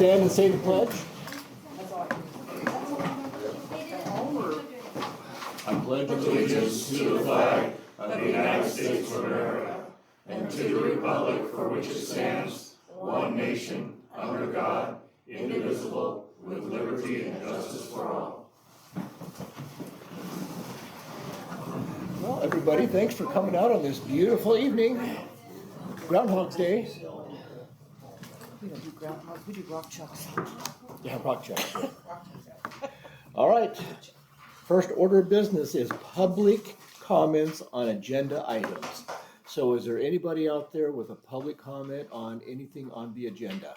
stand and say the pledge? I pledge allegiance to the flag of the United States of America and to the republic for which it stands, one nation, under God, indivisible, with liberty and justice for all. Well, everybody, thanks for coming out on this beautiful evening. Groundhog's Day. We don't do groundhogs, we do rock chucks. Yeah, rock check. All right. First order of business is public comments on agenda items. So is there anybody out there with a public comment on anything on the agenda?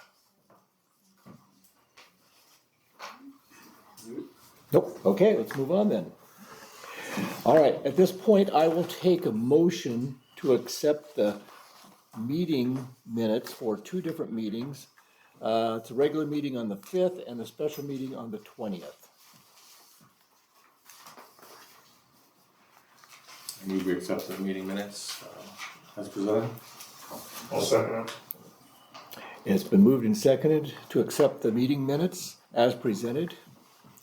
Nope. Okay, let's move on then. All right, at this point, I will take a motion to accept the meeting minutes for two different meetings. It's a regular meeting on the 5th and a special meeting on the 20th. I move we accept the meeting minutes as presented. I'll second it. It's been moved and seconded to accept the meeting minutes as presented.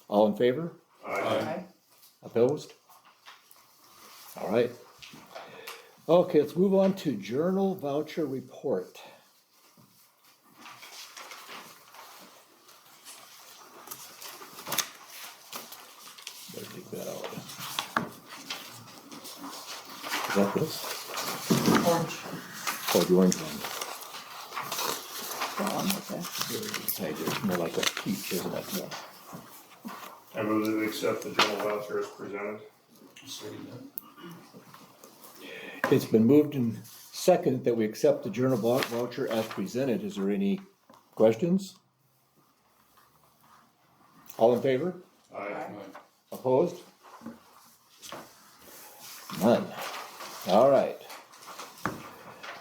All in favor? Aye. Opposed? All right. Okay, let's move on to journal voucher report. Better take that out. Is that this? Orange. Oh, the orange one. Go on with that. It's more like a peach, isn't it? Yeah. I move that we accept the journal voucher as presented. It's been moved and seconded that we accept the journal voucher as presented. Is there any questions? All in favor? Aye. Opposed? None. All right.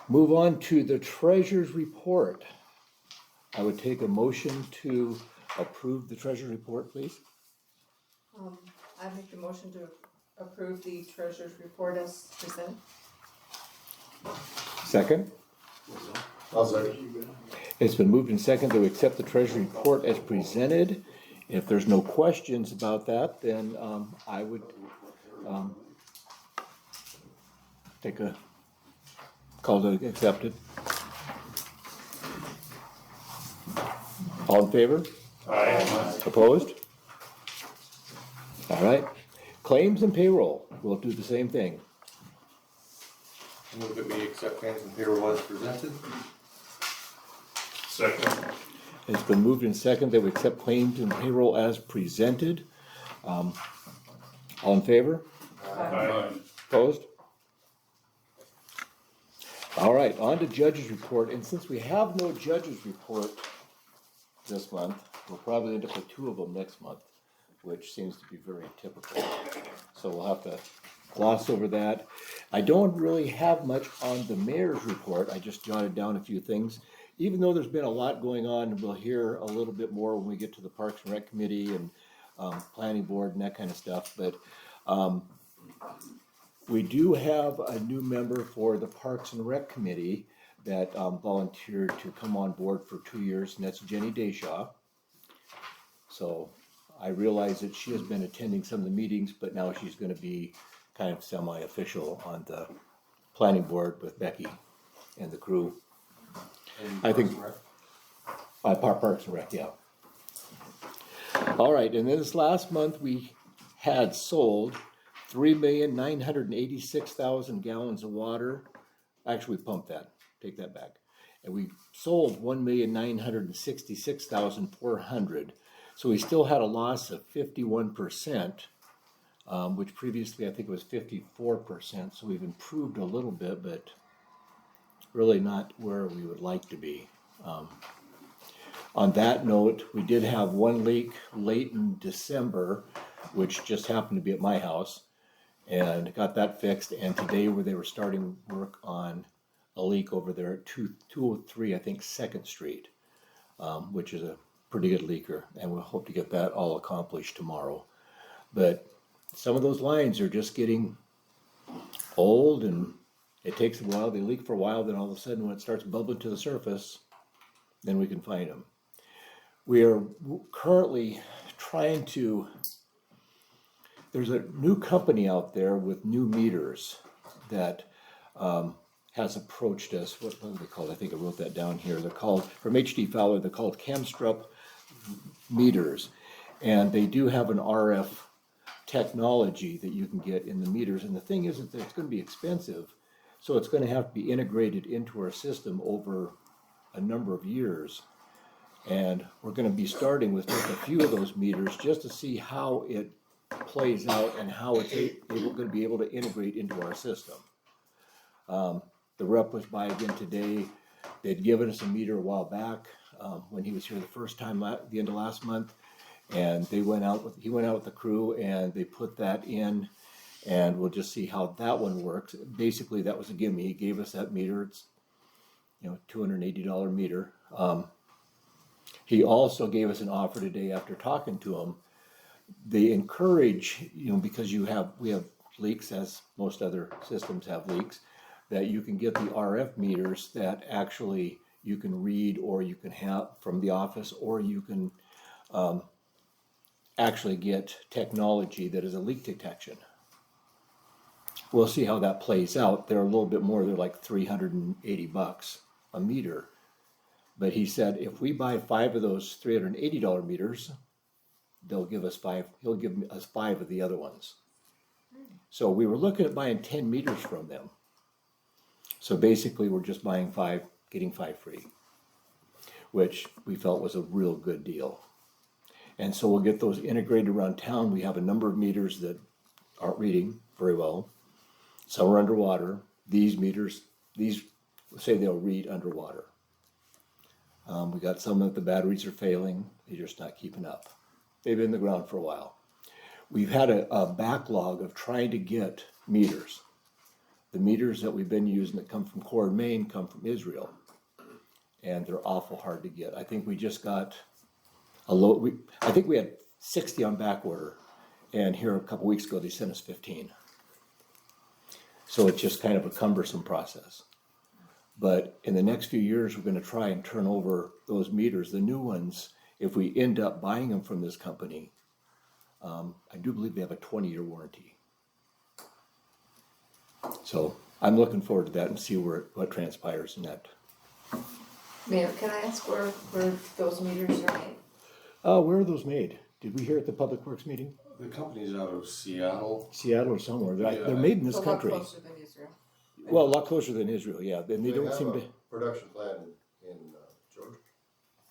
Move on to the treasurer's report. I would take a motion to approve the treasurer's report, please. I make the motion to approve the treasurer's report as presented. Second. I'll second. It's been moved and seconded that we accept the treasurer's report as presented. If there's no questions about that, then I would take a call to accept it. All in favor? Aye. Opposed? All right. Claims and payroll. We'll do the same thing. I move that we accept claims and payroll as presented. Second. It's been moved and seconded that we accept claims and payroll as presented. All in favor? Aye. Opposed? All right, on to judge's report. And since we have no judge's report this month, we'll probably end up with two of them next month, which seems to be very typical. So we'll have to gloss over that. I don't really have much on the mayor's report. I just jotted down a few things. Even though there's been a lot going on, we'll hear a little bit more when we get to the Parks and Rec Committee and Planning Board and that kind of stuff. But we do have a new member for the Parks and Rec Committee that volunteered to come on board for 2 years, and that's Jenny Deshaw. So I realize that she has been attending some of the meetings, but now she's going to be kind of semi-official on the Planning Board with Becky and the crew. I think Parks and Rec, yeah. All right, and then this last month we had sold 3,986,000 gallons of water. Actually, we pumped that. Take that back. And we sold 1,966,400. So we still had a loss of 51%, which previously I think it was 54%. So we've improved a little bit, but really not where we would like to be. On that note, we did have one leak late in December, which just happened to be at my house, and got that fixed. And today they were starting work on a leak over there at 203, I think, 2nd Street, which is a pretty good leaker, and we'll hope to get that all accomplished tomorrow. But some of those lines are just getting old, and it takes a while. They leak for a while, then all of a sudden when it starts bubbling to the surface, then we can find them. We are currently trying to, there's a new company out there with new meters that has approached us. What are they called? I think I wrote that down here. They're called, from HD Fowler, they're called Camstrup meters. And they do have an RF technology that you can get in the meters. And the thing is that it's going to be expensive. So it's going to have to be integrated into our system over a number of years. And we're going to be starting with just a few of those meters just to see how it plays out and how it's going to be able to integrate into our system. The rep was by again today. They'd given us a meter a while back when he was here the first time at the end of last month, and he went out with the crew and they put that in, and we'll just see how that one works. Basically, that was a gimme. He gave us that meter. It's $280 meter. He also gave us an offer today after talking to him. They encourage, because we have leaks, as most other systems have leaks, that you can get the RF meters that actually you can read or you can have from the office, or you can actually get technology that is a leak detection. We'll see how that plays out. They're a little bit more, they're like $380 a meter. But he said if we buy 5 of those $380 meters, he'll give us 5 of the other ones. So we were looking at buying 10 meters from them. So basically we're just buying 5, getting 5 free, which we felt was a real good deal. And so we'll get those integrated around town. We have a number of meters that aren't reading very well. Some are underwater. These meters, say they'll read underwater. We got some that the batteries are failing. They're just not keeping up. They've been in the ground for a while. We've had a backlog of trying to get meters. The meters that we've been using that come from Core, Maine, come from Israel. And they're awful hard to get. I think we just got I think we had 60 on back order. And here a couple weeks ago, they sent us 15. So it's just kind of a cumbersome process. But in the next few years, we're going to try and turn over those meters. The new ones, if we end up buying them from this company, I do believe they have a 20-year warranty. So I'm looking forward to that and see what transpires in that. Mayor, can I ask where those meters are made? Where are those made? Did we hear at the Public Works meeting? The company's out of Seattle. Seattle or somewhere. Yeah. They're made in this A lot country. closer than Israel. Well, a lot closer than Israel, yeah. And they don't have seem a to. production plant in Georgia.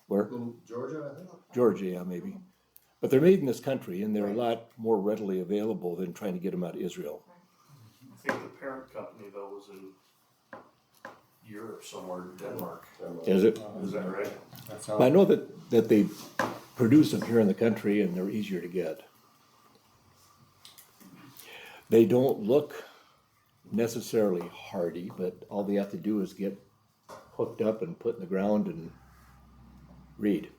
Where? In Georgia, I think. Georgia, yeah, maybe. But they're made in this country, and they're a lot more readily available than trying to get them out of Israel. I think the parent company though was in Europe somewhere, Denmark. Is it? Is that right? That's I know that they produce them here in the country, and they're easier to get. They don't look necessarily hardy, but all they have to do is get hooked up and put in the ground and read.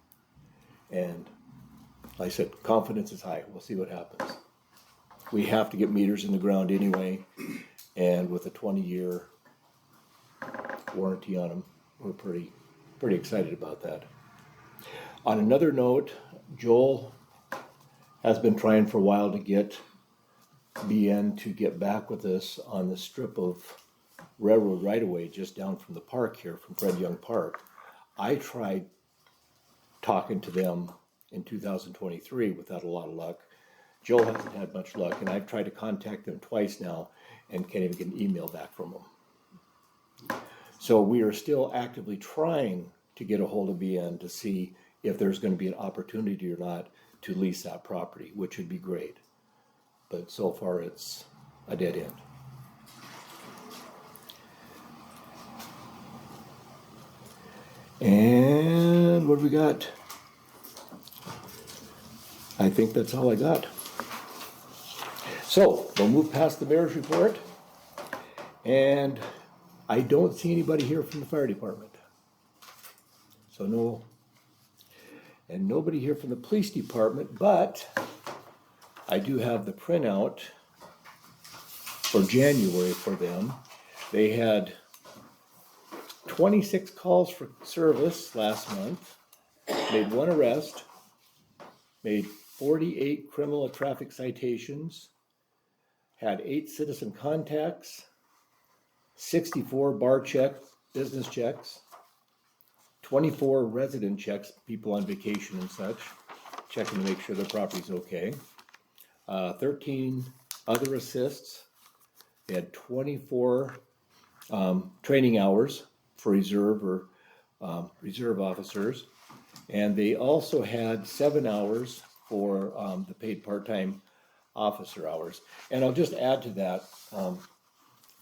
And like I said, confidence is high. We'll see what happens. We have to get meters in the ground anyway, and with a 20-year warranty on them, we're pretty excited about that. On another note, Joel has been trying for a while to get BN to get back with us on the strip of railroad right-of-way just down from the park here, from Fred Young Park. I tried talking to them in 2023 without a lot of luck. Joel hasn't had much luck, and I've tried to contact them twice now and can't even get an email back from them. So we are still actively trying to get a hold of BN to see if there's going to be an opportunity or not to lease that property, which would be great. But so far it's a dead end. And what do we got? I think that's all I got. So we'll move past the mayor's report. And I don't see anybody here from the fire department. So no, and nobody here from the police department, but I do have the printout for January for them. They had 26 calls for service last month, made 1 arrest, made 48 criminal traffic citations, had 8 citizen contacts, 64 bar check, business checks, 24 resident checks, people on vacation and such, checking to make sure their property's okay. 13 other assists. They had 24 training hours for reserve or reserve officers. And they also had 7 hours for the paid part-time officer hours. And I'll just add to that,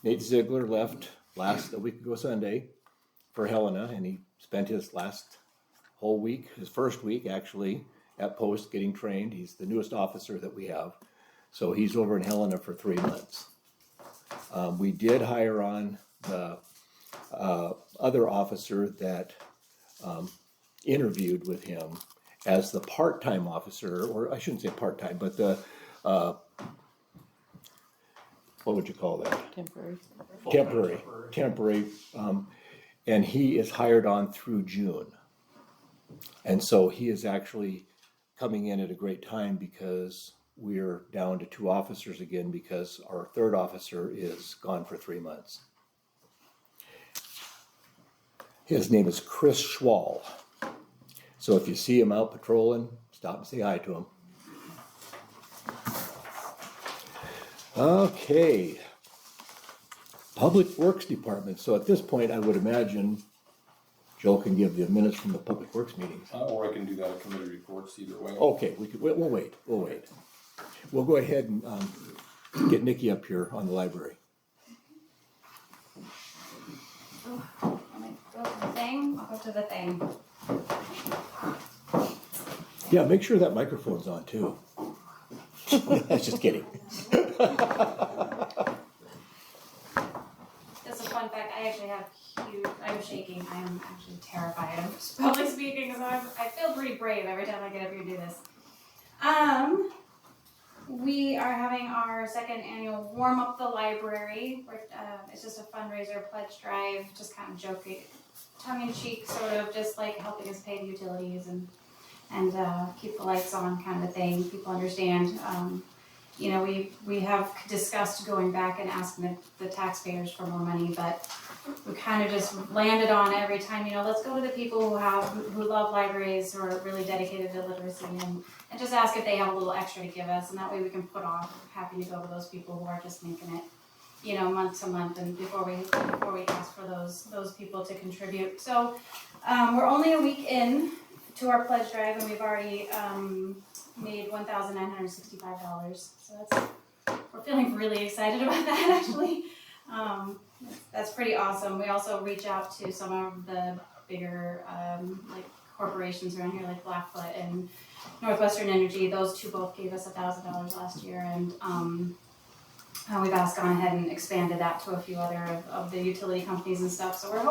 Nate Ziegler left a week ago Sunday for Helena, and he spent his last whole week, his first week actually, at post getting trained. He's the newest officer that we have. So he's over in Helena for 3 months. We did hire on the other officer that interviewed with him as the part-time officer, or I shouldn't say part-time, but the, what would you call that? Temporary, and he is hired on through June. And so he is actually coming in at a great time because we're down to 2 officers again because our 3rd officer is gone for 3 months. His name is Chris Schwall. So if you see him out patrolling, stop and say hi to him. Okay. Public Works Department. So at this point, I would imagine Joe can give the minutes from the Public Works meetings. Or I can do that at committee reports, either way. Okay, we'll wait. We'll go ahead and get Nikki up here on the library. Go to the thing, I'll go to the thing. Yeah, make sure that microphone's on too. That's just kidding. Just a fun fact, I actually have I'm shaking, I am actually terrified of public speaking, so I feel pretty brave every time I get up here and do this. We are having our 2nd annual Warm Up the Library. It's just a fundraiser pledge drive, just kind of joking, tongue-in-cheek, sort of just like helping us pay the utilities and keep the lights on kind of a thing. People understand. You know, we have discussed going back and asking the taxpayers for more money, but we kind of just landed on every time, you know, let's go to the people who love libraries, who are really dedicated to literacy, and just ask if they have a little extra to give us, and that way we can put off having to go to those people who are just making it, you know, month to month, and before we ask for those people to contribute. So we're only a week in to our pledge drive, and we've already made $1,965. So we're feeling really excited about that, actually. That's pretty awesome. We also reach out to some of the bigger like corporations around here, like Blackfoot and Northwestern Energy. Those 2 both gave us $1,000 last year, and we've gone ahead and expanded that to a few other of the utility companies and stuff. So we're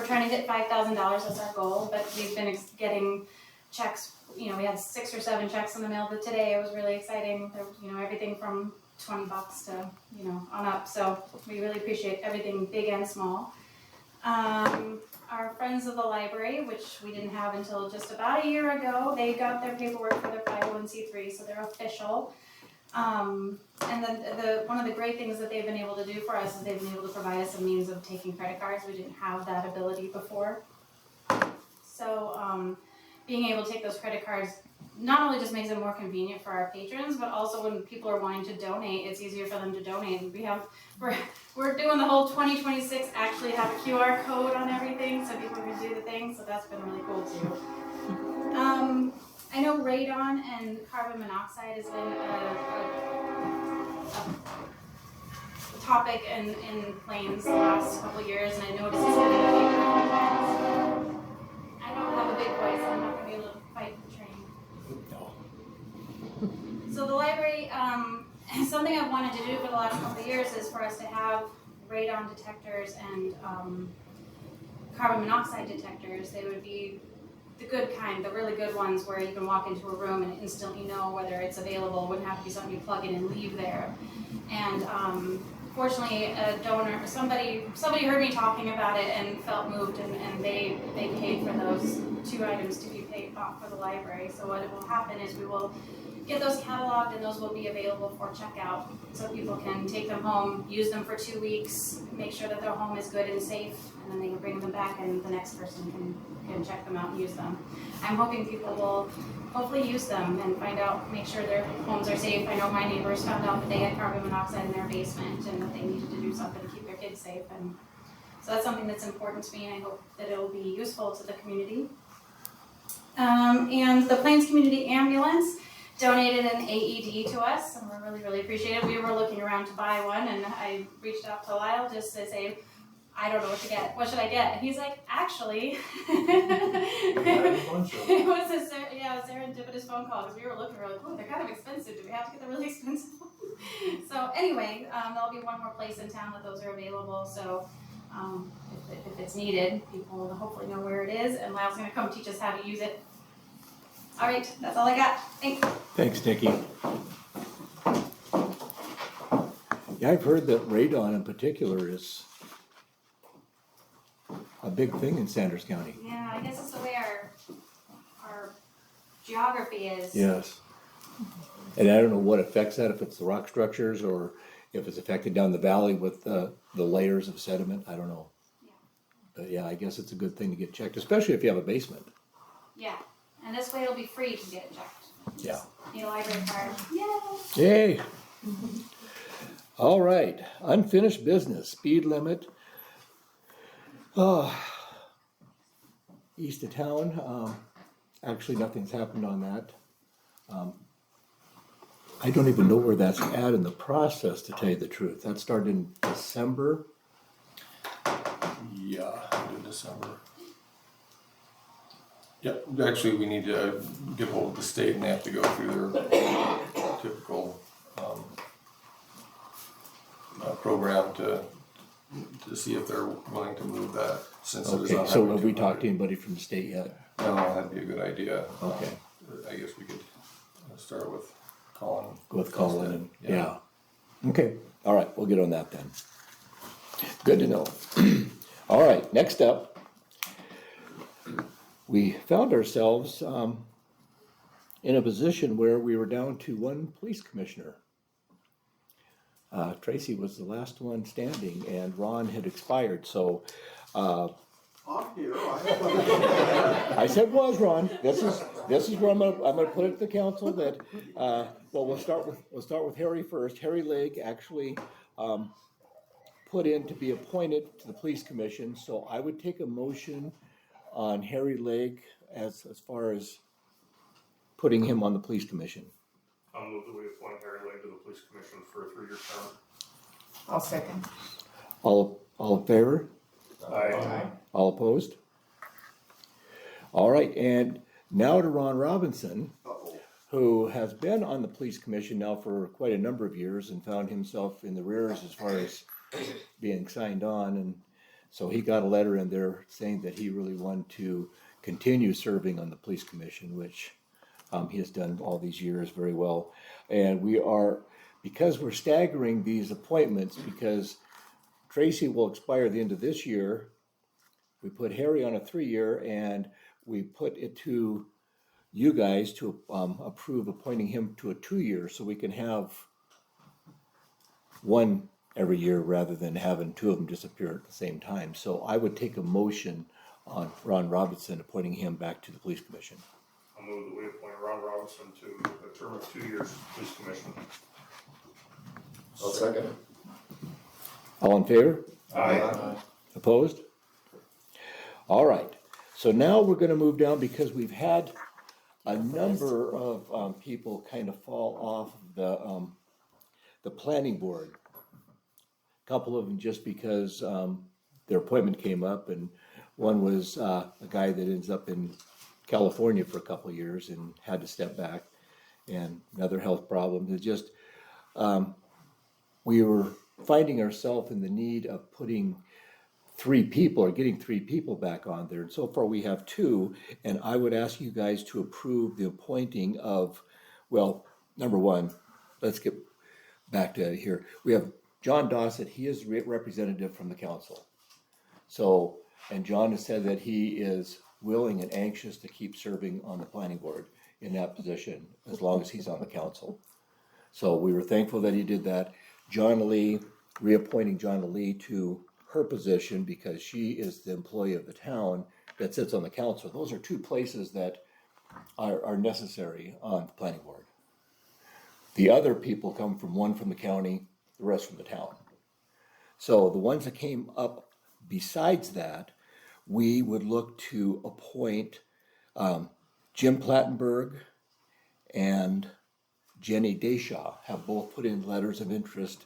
trying to hit $5,000 as our goal, but we've been getting checks. You know, we had 6 or 7 checks in the mail today. It was really exciting. You know, everything from $20 to, you know, on up. So we really appreciate everything, big and small. Our Friends of the Library, which we didn't have until just about a year ago, they got their paperwork for their 501c3, so they're official. And then one of the great things that they've been able to do for us is they've been able to provide us a means of taking credit cards. We didn't have that ability before. So being able to take those credit cards not only just makes it more convenient for our patrons, but also when people are wanting to donate, it's easier for them to donate. We're doing the whole 2026 actually have a QR code on everything, so people can do the thing. So that's been really cool too. I know radon and carbon monoxide has been a topic in planes the last couple of years, and I noticed it's getting a big impact. I don't have a big voice, so I'm not going to be able to fight the train. No. So the library, something I've wanted to do for the last couple of years is for us to have radon detectors and carbon monoxide detectors. They would be the good kind, the really good ones where you can walk into a room and instantly know whether it's available. It wouldn't have to be something you plug in and leave there. And fortunately, a donor, somebody heard me talking about it and felt moved, and they paid for those 2 items to be paid off for the library. So what will happen is we will get those cataloged and those will be available for checkout. So people can take them home, use them for 2 weeks, make sure that their home is good and safe, and then they can bring them back and the next person can check them out and use them. I'm hoping people will hopefully use them and find out, make sure their homes are safe. I know my neighbors found out that they had carbon monoxide in their basement and that they needed to do something to keep their kids safe. And so that's something that's important to me, and I hope that it will be useful to the community. And the Plains Community Ambulance donated an AED to us, and we're really, really appreciative. We were looking around to buy one, and I reached out to Lyle just to say, I don't know what to get. What should I get? And he's like, actually, it was a serendipitous phone call because we were looking, we were like, oh, they're kind of expensive. Do we have to get the really expensive one? So anyway, there'll be one more place in town that those are available. So if it's needed, people will hopefully know where it is, and Lyle's going to come teach us how to use it. All right, that's all I got. Thanks. Thanks, Nikki. Yeah, I've heard that radon in particular is a big thing in Sanders County. Yeah, I guess it's the way our geography is. Yes. And I don't know what affects that, if it's the rock structures or if it's affected down the valley with the layers of sediment, I don't know. Yeah. But yeah, I guess it's a good thing to get checked, especially if you have a basement. Yeah, and this way it'll be free to get it checked. Yeah. Need a library card. Yay! Yay! All right, unfinished business, speed limit. East of town, actually nothing's happened on that. I don't even know where that's at in the process, to tell you the truth. That started in December. Yeah, in December. Yep, actually, we need to get hold of the state and they have to go through their typical, program to see if they're willing to move that since it is on Okay, so Highway have we 200. talked to anybody from the state yet? No, that'd be a good idea. Okay. I guess we could start with Colin. Go with Colin and, Yeah. yeah. Okay, all right, we'll get on that then. Good to know. All right, next up, we found ourselves in a position where we were down to one police commissioner. Tracy was the last one standing and Ron had expired, so I'm here, I said was, Ron. This is where I'm gonna put it to the council that, well, we'll start with Harry first. Harry Lake actually, put in to be appointed to the police commission, so I would take a motion on Harry Lake as far as putting him on the police commission. I'll move that we appoint Harry Lane to the police commission for a 3-year term. I'll second. All in favor? Aye. All opposed? All right, and now to Ron Robinson, who has been on the police commission now for quite a number of years and found himself in the rears as far as being signed on. And so he got a letter in there saying that he really wanted to continue serving on the police commission, which he has done all these years very well. And we are, because we're staggering these appointments, because Tracy will expire the end of this year, we put Harry on a 3-year and we put it to you guys to approve appointing him to a 2-year, so we can have one every year rather than having 2 of them disappear at the same time. So I would take a motion on Ron Robinson appointing him back to the police commission. I'll move that we appoint Ron Robinson to a term of 2 years police commission. I'll second. All in favor? Aye. Opposed? All right, so now we're gonna move down because we've had a number of people kind of fall off the planning board. A couple of them just because their appointment came up, and one was a guy that ends up in California for a couple of years and had to step back, and another health problem. It just, we were finding ourselves in the need of putting 3 people or getting 3 people back on there. And so far we have 2, and I would ask you guys to approve the appointing of, well, number 1, let's get back to here. We have John Dossett. He is representative from the council. So, and John has said that he is willing and anxious to keep serving on the planning board in that position as long as he's on the council. So we were thankful that he did that. John Lee, reappointing John Lee to her position because she is the employee of the town that sits on the council. Those are two places that are necessary on the planning board. The other people come from, one from the county, the rest from the town. So the ones that came up besides that, we would look to appoint Jim Plattenberg and Jenny Deshaw have both put in letters of interest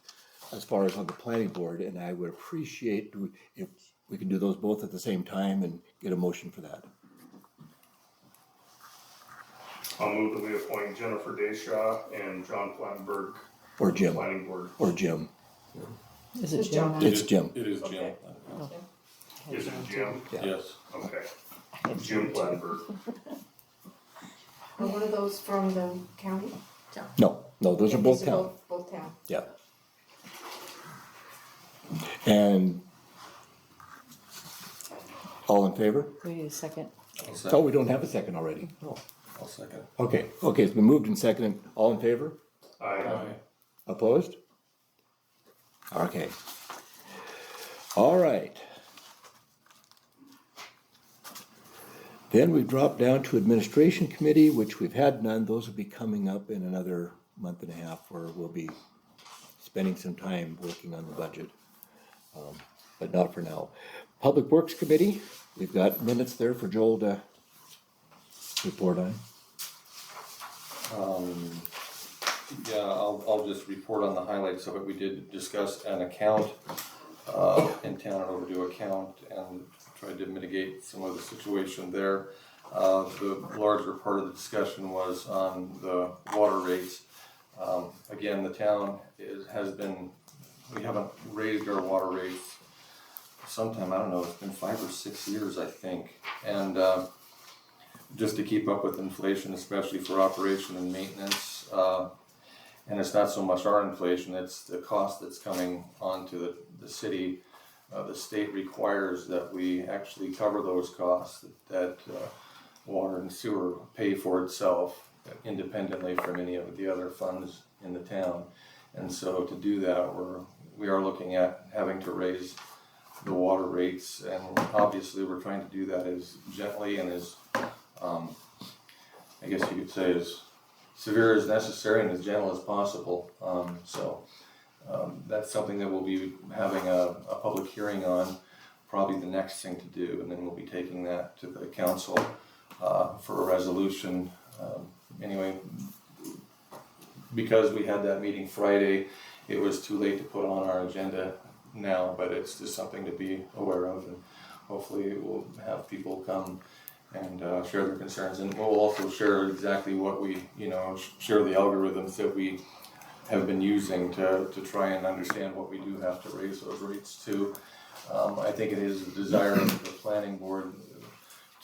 as far as on the planning board, and I would appreciate if we can do those both at the same time and get a motion for that. I'll move that we appoint Jennifer Deshaw and John Plattenberg Or to the Jim, planning board. or Jim. Is it Jim? It's Jim. It is Jim. Okay. Is it Jim? Yeah. Yes. Okay. Jim Plattenberg. Are one of those from the county? No, those are both These town. Both town. Yeah. And all in favor? We need a second. I'll Oh, second. we don't have a second already. Oh, I'll second. okay, it's been moved and seconded. All in favor? Aye. Opposed? Okay. All right. Then we drop down to administration committee, which we've had none. Those will be coming up in another month and a half, where we'll be spending some time working on the budget. But not for now. Public Works Committee, we've got minutes there for Joel to report on. Yeah, I'll just report on the highlights of it. We did discuss an account, in town, an overdue account, and tried to mitigate some of the situation there. The larger part of the discussion was on the water rates. Again, the town we haven't raised our water rates sometime, I don't know, it's been 5 or 6 years, I think. And just to keep up with inflation, especially for operation and maintenance. And it's not so much our inflation, it's the cost that's coming onto the city. The state requires that we actually cover those costs, that water and sewer pay for itself independently from any of the other funds in the town. And so to do that, we are looking at having to raise the water rates, and obviously we're trying to do that as gently and as, I guess you could say, as severe as necessary and as gentle as possible. That's something that we'll be having a public hearing on, probably the next thing to do, and then we'll be taking that to the council for a resolution. Anyway, because we had that meeting Friday, it was too late to put on our agenda now, but it's just something to be aware of, and hopefully we'll have people come and share their concerns, and we'll also share exactly what we, share the algorithms that we have been using to try and understand what we do have to raise those rates to. I think it is the desire of the planning board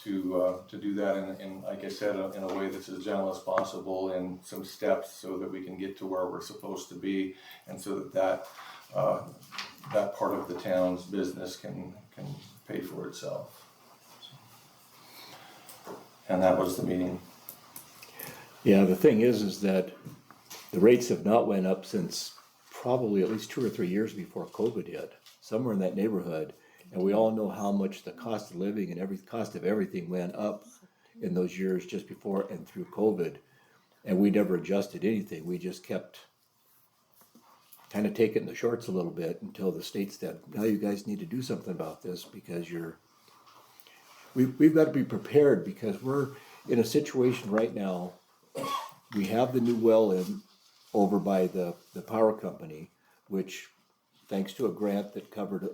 to do that in, like I said, in a way that's as gentle as possible, in some steps, so that we can get to where we're supposed to be, and so that part of the town's business can pay for itself. And that was the meeting. Yeah, the thing is that the rates have not went up since probably at least 2 or 3 years before COVID hit, somewhere in that neighborhood. And we all know how much the cost of living and cost of everything went up in those years just before and through COVID. And we never adjusted anything. We just kept kind of taking the shorts a little bit until the state said, now you guys need to do something about this, because we've got to be prepared, because we're in a situation right now. We have the new well in over by the power company, which, thanks to a grant that covered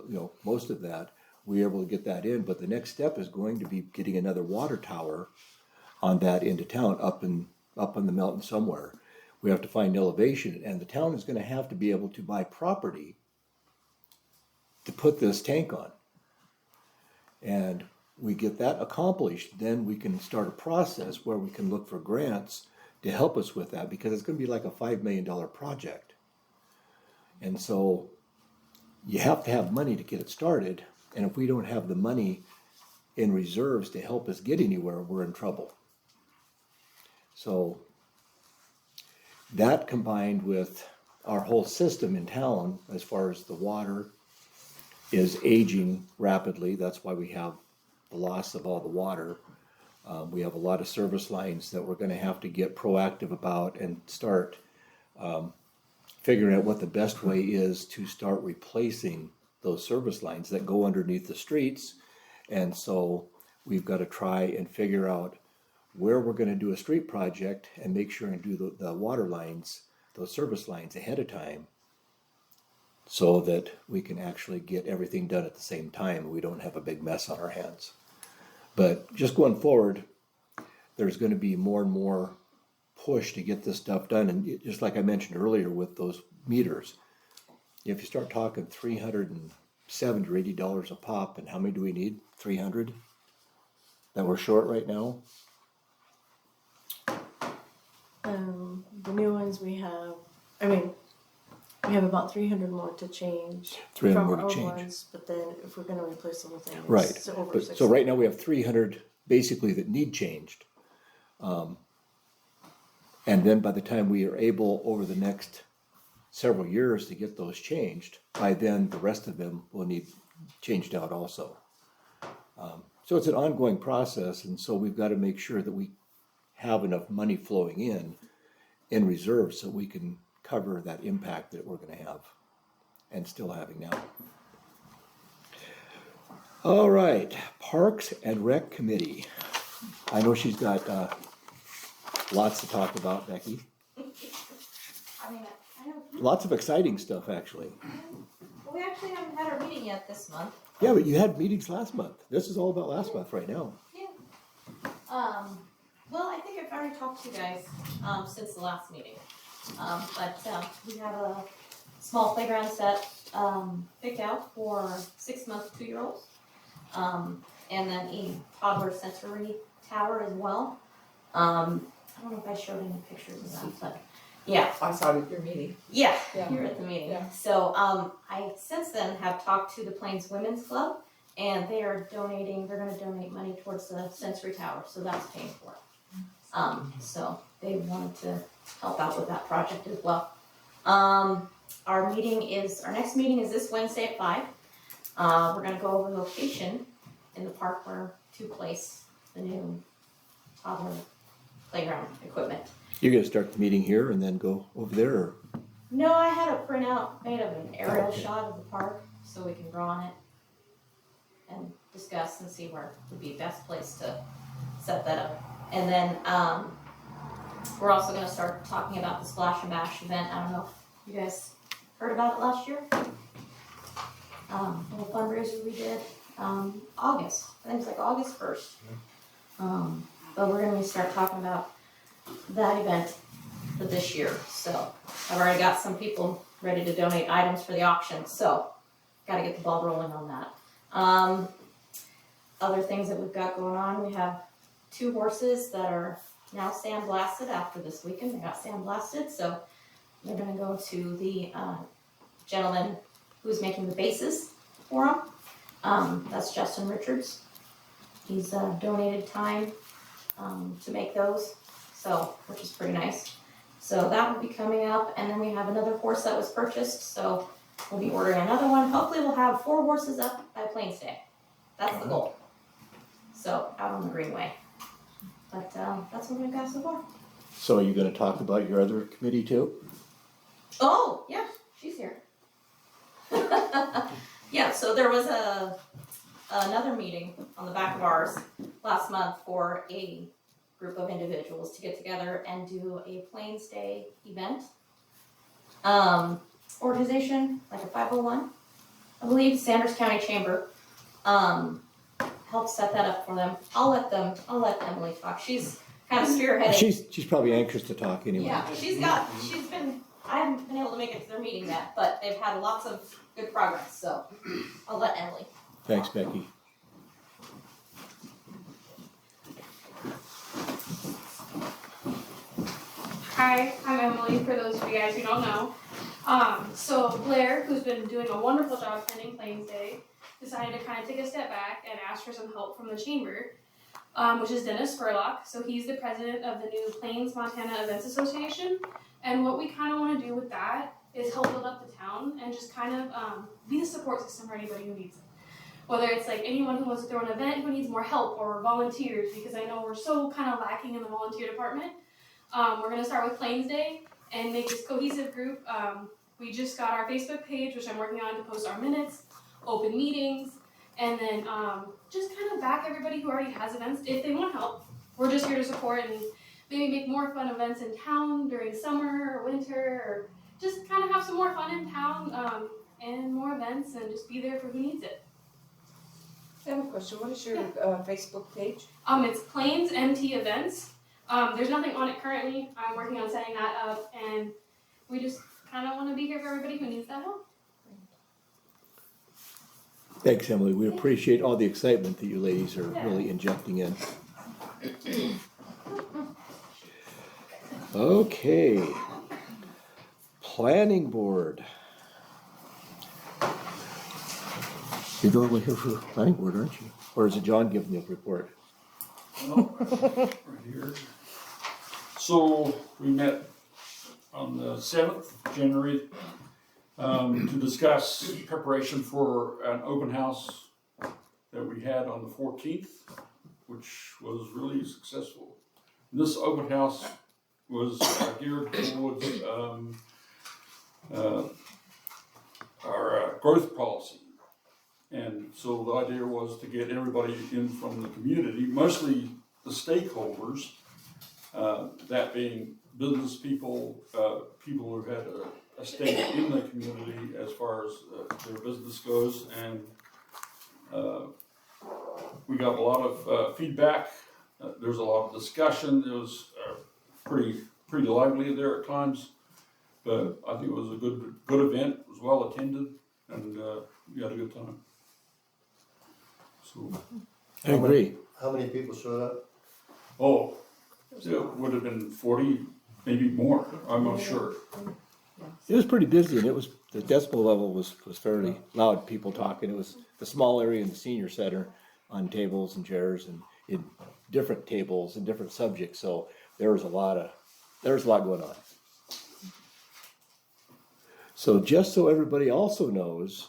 most of that, we were able to get that in. But the next step is going to be getting another water tower on that into town, up on the mountain somewhere. We have to find elevation, and the town is going to have to be able to buy property to put this tank on. And we get that accomplished, then we can start a process where we can look for grants to help us with that, because it's going to be like a $5 million project. And so you have to have money to get it started. And if we don't have the money in reserves to help us get anywhere, we're in trouble. So that combined with our whole system in town, as far as the water is aging rapidly, that's why we have the loss of all the water. We have a lot of service lines that we're gonna have to get proactive about and start figuring out what the best way is to start replacing those service lines that go underneath the streets. And so we've got to try and figure out where we're gonna do a street project and make sure and do the water lines, those service lines ahead of time, so that we can actually get everything done at the same time. We don't have a big mess on our hands. But just going forward, there's gonna be more and more push to get this stuff done. And just like I mentioned earlier with those meters, if you start talking $370 or $80 a pop, and how many do we need? 300 that we're short right now? The new ones we have, we have about 300 more to change 300 from more our to old change. ones, but then if we're gonna replace the whole thing, Right. it's over But, 600. so right now we have 300 basically that need changed. And then by the time we are able over the next several years to get those changed, by then the rest of them will need changed out also. So it's an ongoing process, and so we've got to make sure that we have enough money flowing in reserve so we can cover that impact that we're going to have and still having now. All right, Parks and Rec Committee. I know she's got lots to talk about, Becky. I don't, Lots of exciting stuff, actually. well, we actually haven't had our meeting yet this month. Yeah, but you had meetings last month. This is all about last month right now. Yeah. Well, I think I've already talked to you guys, since the last meeting. We have a small playground set, picked out for 6-month, 2-year-olds. And then a toddler sensory tower as well. I don't know if I showed any pictures of that, but yeah. I saw it at your meeting. Yeah, Yeah. you were at the meeting. Yeah. So, I since then have talked to the Plains Women's Club, and they're gonna donate money towards the sensory tower, so that's paying for it. So they wanted to help out with that project as well. Our next meeting is this Wednesday at 5. We're gonna go over the location in the park where to place the new toddler playground equipment. You're gonna start the meeting here and then go over there, or? No, I had a printout made of an aerial Okay. shot of the park, so we can draw on it and discuss and see where would be best place to set that up. And then, we're also gonna start talking about the Splash and Bash event. I don't know if you guys heard about it last year. Little fundraiser we did, August, I think it's like August 1st. But we're gonna start talking about that event for this year, so I've already got some people ready to donate items for the auction, so gotta get the ball rolling on that. Other things that we've got going on, we have 2 horses that are now sandblasted after this weekend. They got sandblasted, so they're gonna go to the gentleman who's making the bases for them. That's Justin Richards. He's donated time to make those, so which is pretty nice. So that will be coming up, and then we have another horse that was purchased, so we'll be ordering another one. Hopefully we'll have 4 horses up by Plains Day. That's the goal. So out on the Greenway. But that's what we've got so far. So are you gonna talk about your other committee too? Oh, yeah, she's here. Yeah, so there was another meeting on the back of ours last month for a group of individuals to get together and do a Plains Day event. Organization, like a 501, I believe, Sanders County Chamber, helped set that up for them. I'll let Emily talk. She's kind of spearheading. She's probably anxious to talk anyway. Yeah, I haven't been able to make it to their meeting yet, but they've had lots of good progress, so I'll let Emily. Thanks, Becky. Hi, I'm Emily, for those of you guys who don't know. So Blair, who's been doing a wonderful job pending Plains Day, decided to kind of take a step back and ask for some help from the chamber, which is Dennis Spurlock. So he's the president of the new Plains Montana Events Association. And what we kind of want to do with that is help build up the town and just kind of be the support system for anybody who needs it. Whether it's like anyone who wants to throw an event who needs more help or volunteers, because I know we're so kind of lacking in the volunteer department. We're going to start with Plains Day and make this cohesive group. We just got our Facebook page, which I'm working on to post our minutes, open meetings, and then just kind of back everybody who already has events if they want help. We're just here to support and maybe make more fun events in town during summer or winter, or just kind of have some more fun in town and more events and just be there for who needs it. I have a question. What is your Facebook page? It's Plains MT Events. There's nothing on it currently. I'm working on setting that up, and we just kind of want to be here for everybody who needs that help. Thanks, Emily. We appreciate all the excitement that you ladies are really injecting in. Okay. Planning board. You're the one here for the planning board, aren't you? Or is it John giving the report? Right here. So we met on the 7th of January to discuss preparation for an open house that we had on the 14th, which was really successful. This open house was geared towards our growth policy. And so the idea was to get everybody in from the community, mostly the stakeholders, that being business people, people who had a stake in the community as far as their business goes. And we got a lot of feedback. There's a lot of discussion. It was pretty lively there at times, but I think it was a good event. It was well attended, and we had a good time. So, I agree. How many people showed up? oh, it would have been 40, maybe more. I'm not sure. It was pretty busy, and the decibel level was fairly loud, people talking. It was the small area in the senior center on tables and chairs and in different tables and different subjects, so there was a lot going on. So just so everybody also knows,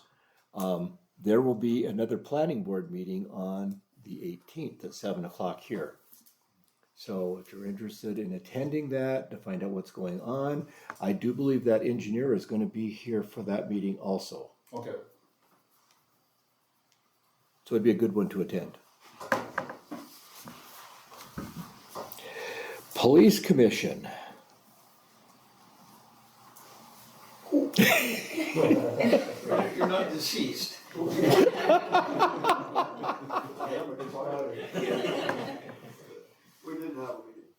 there will be another planning board meeting on the 18th at 7 o'clock here. So if you're interested in attending that to find out what's going on, I do believe that engineer is going to be here for that meeting also. Okay. So it'd be a good one to attend. Police Commission. You're not deceased. We didn't have a meeting.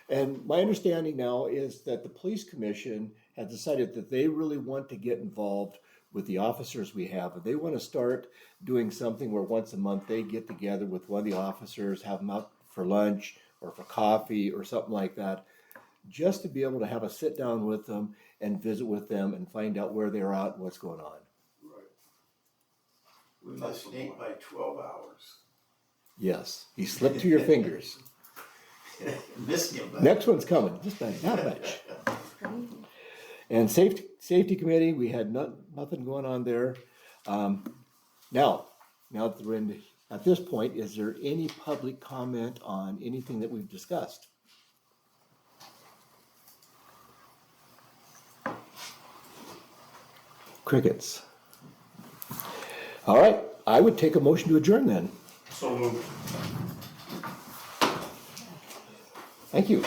And my understanding now is that the Police Commission has decided that they really want to get involved with the officers we have. And they want to start doing something where once a month they get together with one of the officers, have them out for lunch or for coffee or something like that, just to be able to have a sit down with them and visit with them and find out where they're at and what's going on. Right. We missed 8 by 12 hours. Yes, he slipped through your fingers. Missed him. Next one's coming, just not much. And safety committee, we had nothing going on there. Now that we're at this point, is there any public comment on anything that we've discussed? Crickets. All right, I would take a motion to adjourn then. So moved. Thank you.